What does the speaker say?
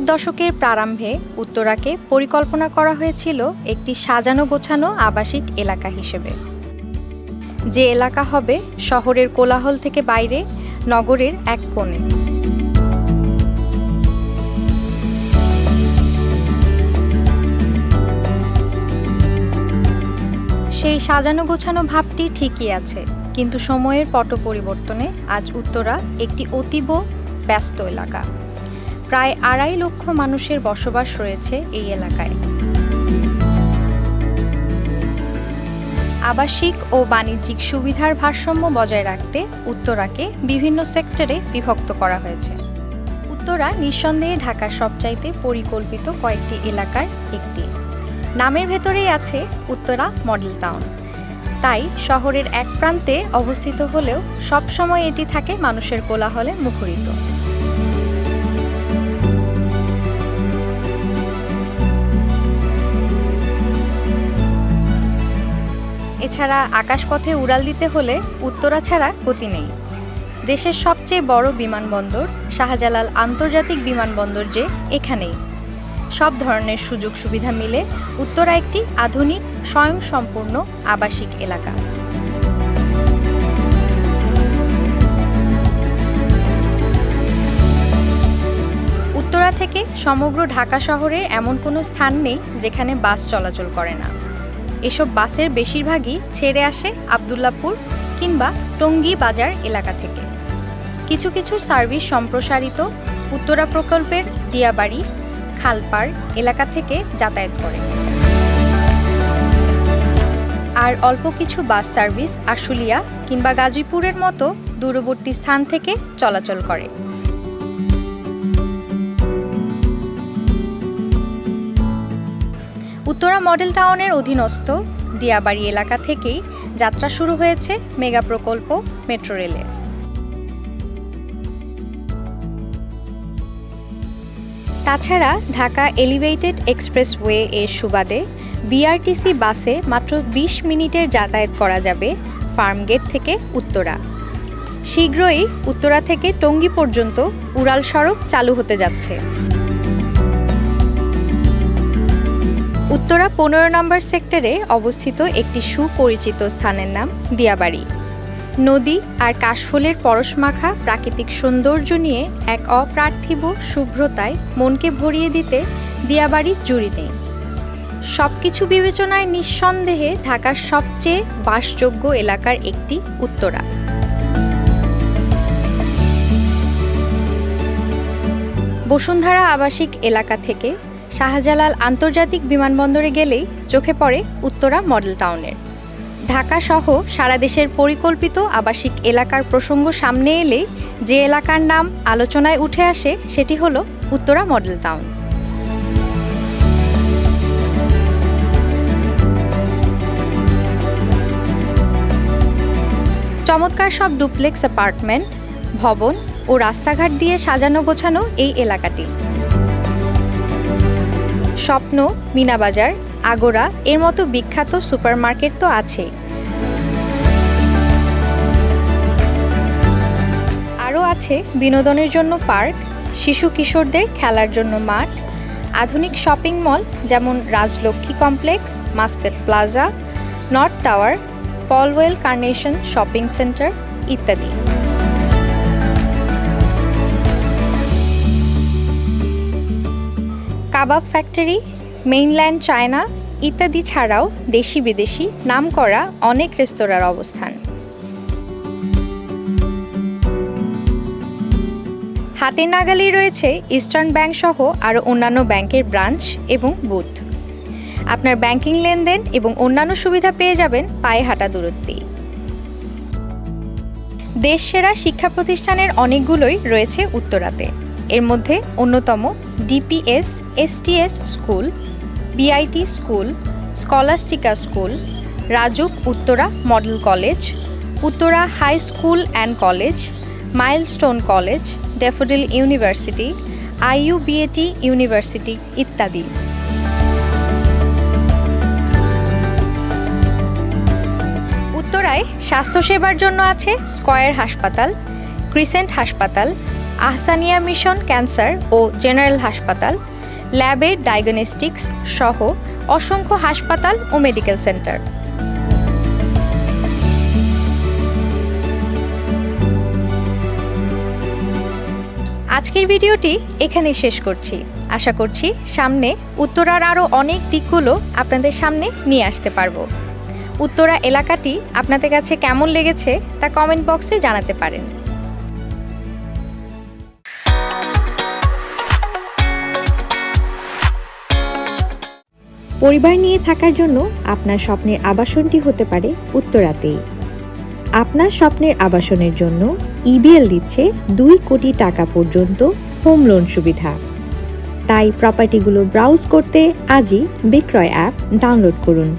80 দশকের প্রারম্ভে উত্তরাকে পরিকল্পনা করা হয়েছিল একটি সাজানো গোছানো আবাসিক এলাকা হিসেবে, যে এলাকা হবে শহরের কোলাহল থেকে বাইরে, নগরের এক কোণে। সেই সাজানো গোছানো ভাবটি ঠিকই আছে, কিন্তু সময়ের পট পরিবর্তনে আজ উত্তরা একটি অতীব ব্যস্ত এলাকা। প্রায় 2.5 লক্ষ মানুষের বসবাস রয়েছে এই এলাকায়। আবাসিক ও বাণিজ্যিক সুবিধার ভারসাম্য বজায় রাখতে উত্তরাকে বিভিন্ন সেক্টরে বিভক্ত করা হয়েছে। উত্তরা নিঃসন্দেহে ঢাকার সবচাইতে পরিকল্পিত কয়েকটি এলাকার একটি। নামের ভেতরেই আছে উত্তরা মডেল টাউন। তাই শহরের এক প্রান্তে অবস্থিত হলেও সবসময় এটি থাকে মানুষের কোলাহলে মুখরিত। এছাড়া আকাশপথে উড়াল দিতে হলে উত্তরা ছাড়া গতি নেই। দেশের সবচেয়ে বড় বিমানবন্দর শাহজালাল আন্তর্জাতিক বিমানবন্দর যে এখানেই। সব ধরনের সুযোগ সুবিধা মিলে উত্তরা একটি আধুনিক স্বয়ংসম্পূর্ণ আবাসিক এলাকা। উত্তরা থেকে সমগ্র ঢাকা শহরে এমন কোনো স্থান নেই যেখানে বাস চলাচল করে না। এসব বাসের বেশিরভাগই ছেড়ে আসে আব্দুল্লাহপুর কিংবা টঙ্গী বাজার এলাকা থেকে। কিছু কিছু সার্ভিস সম্প্রসারিত উত্তরা প্রকল্পের দিয়াবাড়ি, খালপাড় এলাকা থেকে যাতায়াত করে। আর অল্প কিছু বাস সার্ভিস আশুলিয়া কিংবা গাজীপুরের মতো দূরবর্তী স্থান থেকে চলাচল করে। উত্তরা মডেল টাউনের অধীনস্থ দিয়াবাড়ি এলাকা থেকেই যাত্রা শুরু হয়েছে মেগা প্রকল্প মেট্রো রেলের। তাছাড়া ঢাকা এলিভেটেড এক্সপ্রেসওয়ে এর সুবাদে বিআরটিসি বাসে মাত্র 20 মিনিটের যাতায়াত করা যাবে ফার্মগেট থেকে উত্তরা। শীঘ্রই উত্তরা থেকে টঙ্গী পর্যন্ত উড়াল সড়ক চালু হতে যাচ্ছে। উত্তরা 15 নম্বর সেক্টরে অবস্থিত একটি সুপরিচিত স্থানের নাম দিয়াবাড়ি। নদী আর কাশফুলের পরশমাখা প্রাকৃতিক সৌন্দর্য নিয়ে এক অপার্থিব শুভ্রতায় মনকে ভরিয়ে দিতে দিয়াবাড়ির জুড়ি নেই। সবকিছু বিবেচনায় নিঃসন্দেহে ঢাকার সবচেয়ে বাসযোগ্য এলাকার একটি উত্তরা। বসুন্ধরা আবাসিক এলাকা থেকে শাহজালাল আন্তর্জাতিক বিমানবন্দরে গেলেই চোখে পড়ে উত্তরা মডেল টাউনের। ঢাকা সহ সারা দেশের পরিকল্পিত আবাসিক এলাকার প্রসঙ্গ সামনে এলেই যে এলাকার নাম আলোচনায় উঠে আসে সেটি হলো উত্তরা মডেল টাউন। চমৎকার সব ডুপ্লেক্স অ্যাপার্টমেন্ট, ভবন ও রাস্তাঘাট দিয়ে সাজানো গোছানো এই এলাকাটি। স্বপ্ন, মিনাবাজার, আগোরা এর মতো বিখ্যাত সুপারমার্কেট তো আছেই। আরও আছে বিনোদনের জন্য পার্ক, শিশু কিশোরদের খেলার জন্য মাঠ, আধুনিক শপিং মল যেমন Rajlakshmi Complex, Mascot Plaza, North Tower, Polwel Carnation Shopping Centre ইত্যাদি। কাবাব ফ্যাক্টরি, মেইনল্যান্ড চায়না ইত্যাদি ছাড়াও দেশি বিদেশি নামকরা অনেক রেস্তোরাঁর অবস্থান। হাতের নাগালেই রয়েছে ইস্টার্ন ব্যাংক সহ আরও অন্যান্য ব্যাংকের ব্রাঞ্চ এবং বুথ। আপনার ব্যাংকিং লেনদেন এবং অন্যান্য সুবিধা পেয়ে যাবেন পায়ে হাঁটা দূরত্বেই। দেশ সেরা শিক্ষা প্রতিষ্ঠানের অনেকগুলোই রয়েছে উত্তরাতে। এর মধ্যে অন্যতম DPS STS School, BIT School, Scholastica School, Rajuk Uttara Model College, Uttara High School and College, Milestone College, Daffodil University, IUBAT University ইত্যাদি। উত্তরায় স্বাস্থ্যসেবার জন্য আছে স্কয়ার হাসপাতাল, ক্রিসেন্ট হাসপাতাল, আহসানিয়া মিশন ক্যান্সার ও জেনারেল হাসপাতাল, ল্যাবের ডায়াগনস্টিক্স সহ অসংখ্য হাসপাতাল ও মেডিকেল সেন্টার। আজকের ভিডিওটি এখানেই শেষ করছি। আশা করছি সামনে উত্তরার আরও অনেক দিকগুলো আপনাদের সামনে নিয়ে আসতে পারবো। উত্তরা এলাকাটি আপনাদের কাছে কেমন লেগেছে তা কমেন্ট বক্সে জানাতে পারেন। পরিবার নিয়ে থাকার জন্য আপনার স্বপ্নের আবাসনটি হতে পারে উত্তরাতেই। আপনার স্বপ্নের আবাসনের জন্য ইবিএল দিচ্ছে 2 কোটি টাকা পর্যন্ত হোম লোন সুবিধা। তাই প্রপার্টিগুলো ব্রাউজ করতে আজই বিক্রয় অ্যাপ ডাউনলোড করুন।